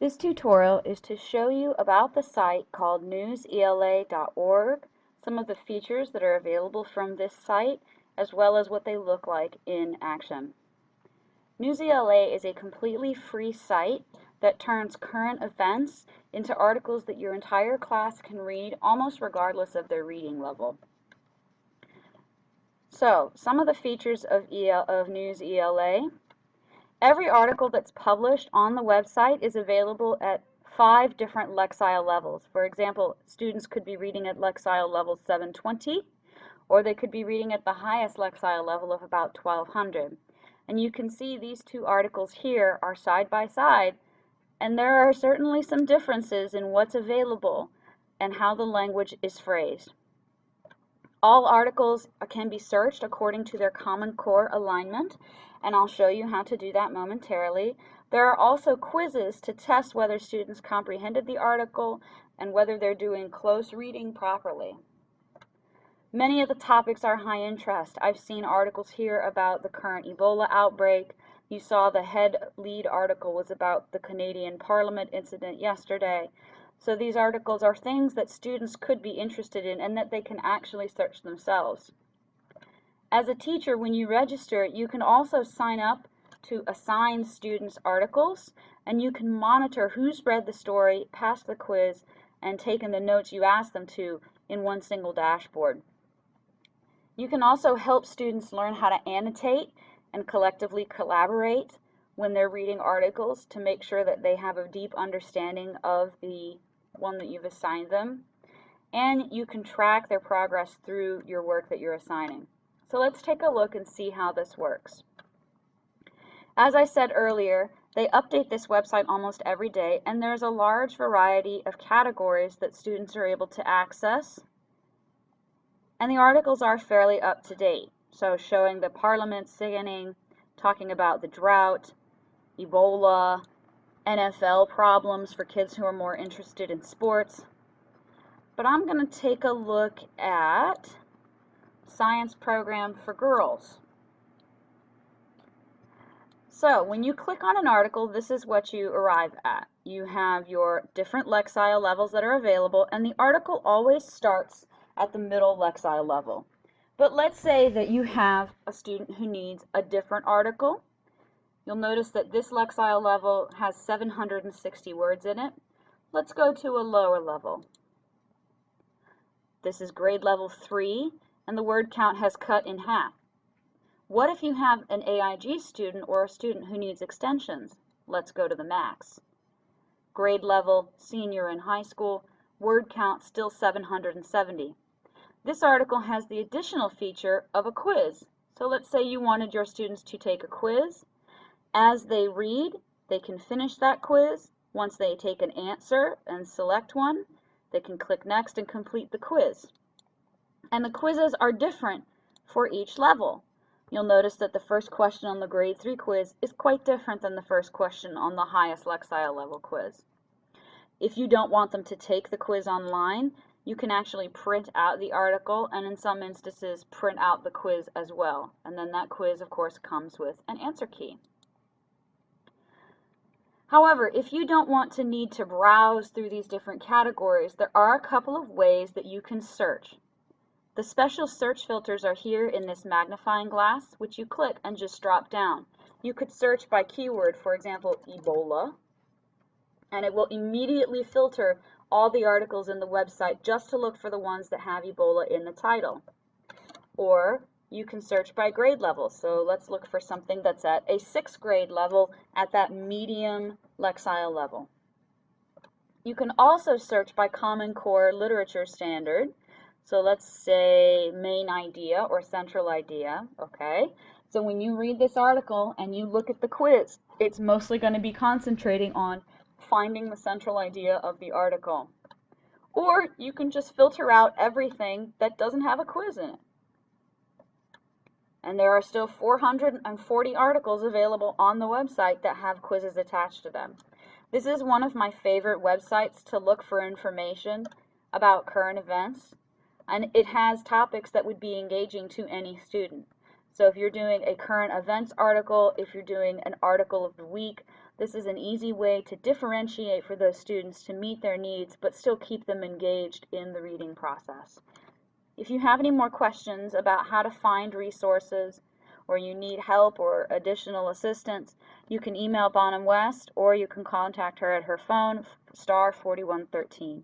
This tutorial is to show you about the site called NewsELA.org, some of the features that are available from this site, as well as what they look like in action. NewsELA is a completely free site that turns current events into articles that your entire class can read almost regardless of their reading level. So, some of the features of NewsELA. Every article that's published on the website is available at 5 different Lexile levels. For example, students could be reading at Lexile level 720, or they could be reading at the highest Lexile level of about 1200. And you can see these two articles here are side by side, and there are certainly some differences in what's available and how the language is phrased. All articles can be searched according to their Common Core alignment, and I'll show you how to do that momentarily. There are also quizzes to test whether students comprehended the article and whether they're doing close reading properly. Many of the topics are high interest. I've seen articles here about the current Ebola outbreak. You saw the head lead article was about the Canadian Parliament incident yesterday. So these articles are things that students could be interested in and that they can actually search themselves. As a teacher, when you register, you can also sign up to assign students articles, and you can monitor who's read the story, passed the quiz, and taken the notes you asked them to in one single dashboard. You can also help students learn how to annotate and collectively collaborate when they're reading articles to make sure that they have a deep understanding of the one that you've assigned them, and you can track their progress through your work that you're assigning. So let's take a look and see how this works. As I said earlier, they update this website almost every day, and there's a large variety of categories that students are able to access, and the articles are fairly up to date. So showing the Parliament sitting, talking about the drought, Ebola, NFL problems for kids who are more interested in sports. But I'm going to take a look at science program for girls. So when you click on an article, this is what you arrive at. You have your different Lexile levels that are available, and the article always starts at the middle Lexile level. But let's say that you have a student who needs a different article. You'll notice that this Lexile level has 760 words in it. Let's go to a lower level. This is grade level 3, and the word count has cut in half. What if you have an AIG student or a student who needs extensions? Let's go to the max. Grade level, senior in high school, word count still 770. This article has the additional feature of a quiz. So let's say you wanted your students to take a quiz. As they read, they can finish that quiz. Once they take an answer and select one, they can click next and complete the quiz. And the quizzes are different for each level. You'll notice that the first question on the grade 3 quiz is quite different than the first question on the highest Lexile level quiz. If you don't want them to take the quiz online, you can actually print out the article and in some instances print out the quiz as well. And then that quiz, of course, comes with an answer key. However, if you don't want to need to browse through these different categories, there are a couple of ways that you can search. The special search filters are here in this magnifying glass, which you click and just drop down. You could search by keyword, for example, Ebola, and it will immediately filter all the articles in the website just to look for the ones that have Ebola in the title. Or you can search by grade level. So let's look for something that's at a 6th grade level at that medium Lexile level. You can also search by Common Core literature standard. So let's say main idea or central idea, okay? So when you read this article and you look at the quiz, it's mostly going to be concentrating on finding the central idea of the article. Or you can just filter out everything that doesn't have a quiz in it. And there are still 440 articles available on the website that have quizzes attached to them. This is one of my favorite websites to look for information about current events, and it has topics that would be engaging to any student. So if you're doing a current events article, if you're doing an article of the week, This is an easy way to differentiate for those students to meet their needs but still keep them engaged in the reading process. If you have any more questions about how to find resources, or you need help or additional assistance, you can email Bonham West or you can contact her at her phone, *4113.